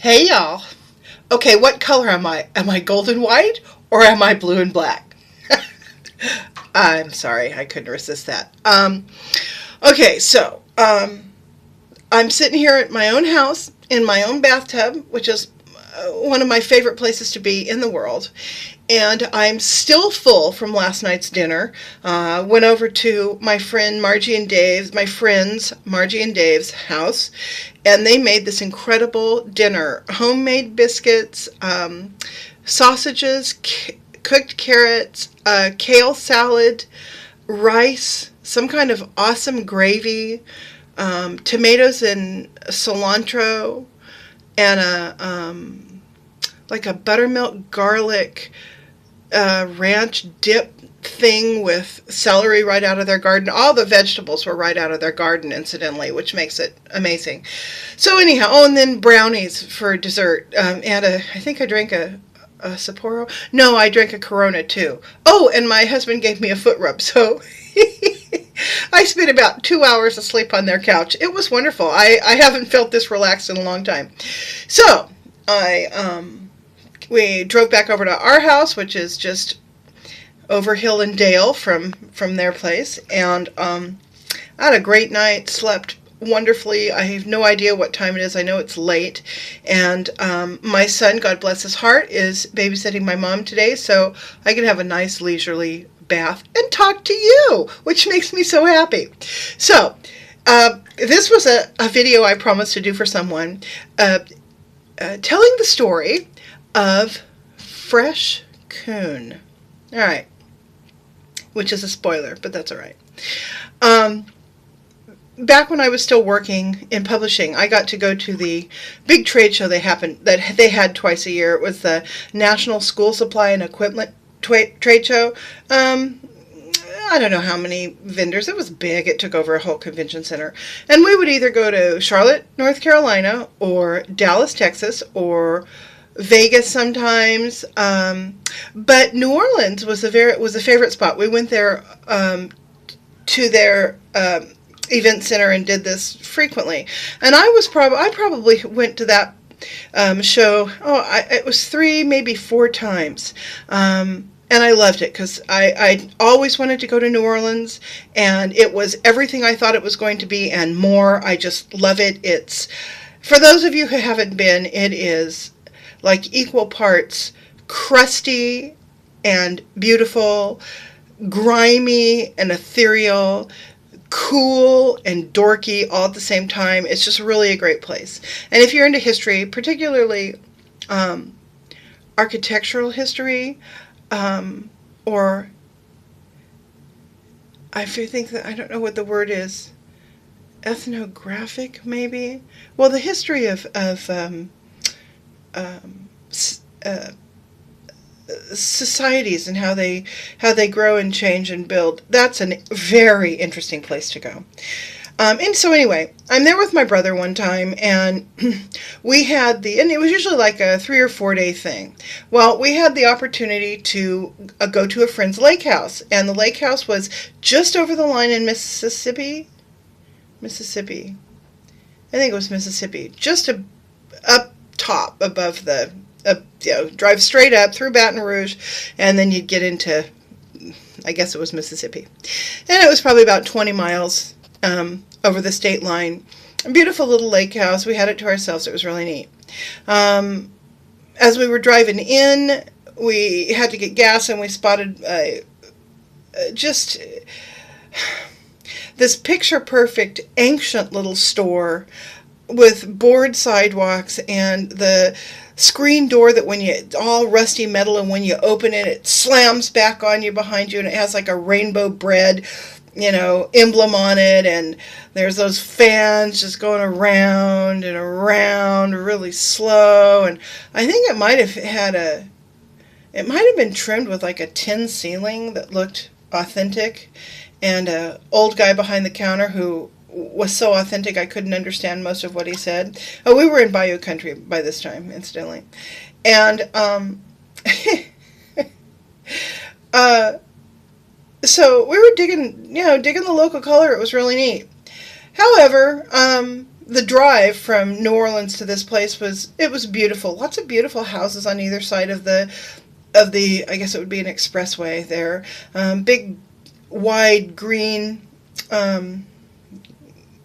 Hey y'all. Okay, what color am I? Am I golden white or am I blue and black? I'm sorry, I couldn't resist that. Okay, so I'm sitting here at my own house in my own bathtub, which is one of my favorite places to be in the world. And I'm still full from last night's dinner. Went over to my friends Margie and Dave's house, and they made this incredible dinner: homemade biscuits, sausages, cooked carrots, kale salad, rice, some kind of awesome gravy, tomatoes and cilantro, and like a buttermilk garlic ranch dip thing with celery right out of their garden. All the vegetables were right out of their garden, incidentally, which makes it amazing. So anyhow, oh, and then brownies for dessert. I think I drank a Sapporo. No, I drank a Corona too. Oh, and my husband gave me a foot rub. So I spent about 2 hours asleep on their couch. It was wonderful. I haven't felt this relaxed in a long time. So we drove back over to our house, which is just over hill and dale from their place, and I had a great night. Slept wonderfully. I have no idea what time it is. I know it's late, and my son, God bless his heart, is babysitting my mom today, so I can have a nice leisurely bath and talk to you, which makes me so happy. So this was a video I promised to do for someone, telling the story of fresh coon. All right, which is a spoiler, but that's all right. Back when I was still working in publishing, I got to go to the big trade show they had twice a year. It was the National School Supply and Equipment Trade Show. I don't know how many vendors. It was big. It took over a whole convention center. And we would either go to Charlotte, North Carolina, or Dallas, Texas, or Vegas sometimes. But New Orleans was a favorite spot. We went there to their event center and did this frequently. And I probably went to that show. It was 3, maybe 4 times. And I loved it because I always wanted to go to New Orleans, and it was everything I thought it was going to be and more. I just love it. It's, for those of you who haven't been, it is like equal parts crusty and beautiful, grimy and ethereal, cool and dorky all at the same time. It's just really a great place. And if you're into history, particularly architectural history, or I think that, I don't know what the word is, ethnographic maybe. Well, the history of societies and how they grow and change and build. That's a very interesting place to go. And so anyway, I'm there with my brother one time, and we had and it was usually like a 3 or 4 day thing. Well, we had the opportunity to go to a friend's lake house, and the lake house was just over the line in Mississippi. I think it was Mississippi, just up top above drive straight up through Baton Rouge, and then you'd get into, I guess it was Mississippi. And it was probably about 20 miles over the state line. A beautiful little lake house. We had it to ourselves. It was really neat. As we were driving in, we had to get gas, and we spotted just this picture-perfect, ancient little store with board sidewalks and the screen door that all rusty metal, and when you open it, it slams back on you behind you, and it has like a rainbow bread, emblem on it, and there's those fans just going around and around really slow, and I think it might have been trimmed with like a tin ceiling that looked authentic, and an old guy behind the counter who was so authentic I couldn't understand most of what he said. Oh, we were in Bayou country by this time, incidentally. And so we were digging the local color. It was really neat. However, the drive from New Orleans to this place was beautiful. Lots of beautiful houses on either side of the I guess it would be an expressway there. Big, wide um,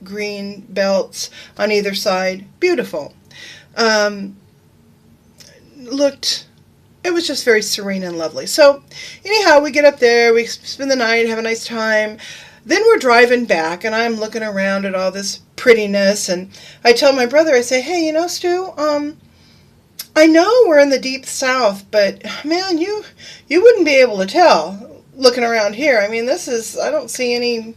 green belts on either side. Beautiful. Looked. It was just very serene and lovely. So, anyhow, we get up there, we spend the night, have a nice time. Then we're driving back, and I'm looking around at all this prettiness, and I tell my brother, I say, hey, Stu, I know we're in the deep South, but, man, you wouldn't be able to tell looking around here. I mean, I don't see any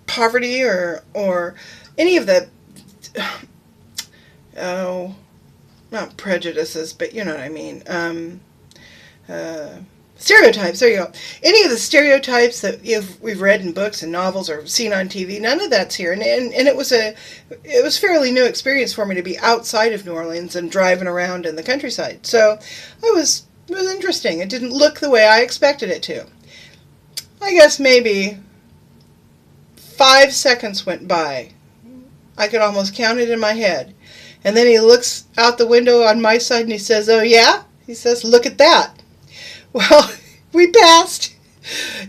poverty or any of the, oh, not prejudices, but you know what I mean. Stereotypes, there you go. Any of the stereotypes that we've read in books and novels or seen on TV, none of that's here. And it was a fairly new experience for me to be outside of New Orleans and driving around in the countryside. So it was interesting. It didn't look the way I expected it to. I guess maybe 5 seconds went by. I could almost count it in my head. And then he looks out the window on my side and he says, oh yeah? He says, look at that. Well, we passed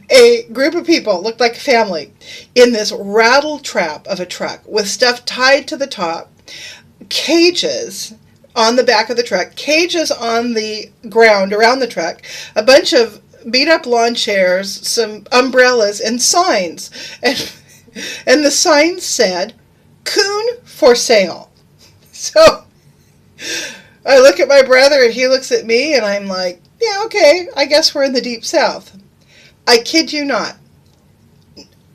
a group of people, looked like a family, in this rattle trap of a truck with stuff tied to the top, cages on the back of the truck, cages on the ground around the truck, a bunch of beat up lawn chairs, some umbrellas, and signs. And the sign said, Coon for sale. So I look at my brother and he looks at me and I'm like, yeah, okay, I guess we're in the deep South. I kid you not.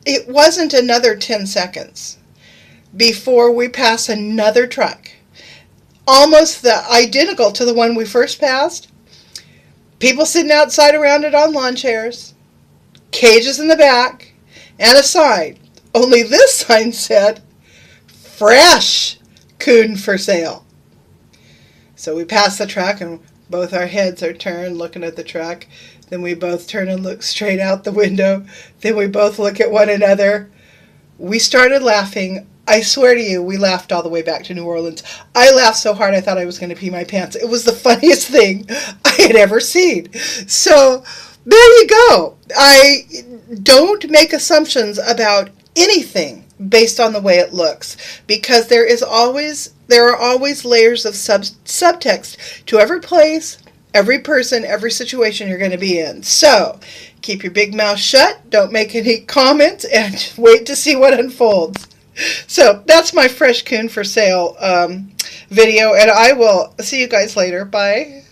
It wasn't another 10 seconds before we pass another truck, almost identical to the one we first passed. People sitting outside around it on lawn chairs, cages in the back, and a sign. Only this sign said, fresh Coon for sale. So we pass the truck and both our heads are turned looking at the truck. Then we both turn and look straight out the window. Then we both look at one another. We started laughing. I swear to you, we laughed all the way back to New Orleans. I laughed so hard I thought I was going to pee my pants. It was the funniest thing I had ever seen. So there you go. I don't make assumptions about anything based on the way it looks, because there are always layers of subtext to every place, every person, every situation you're going to be in. So keep your big mouth shut, don't make any comments, and wait to see what unfolds. So that's my fresh Coon for sale video, and I will see you guys later. Bye.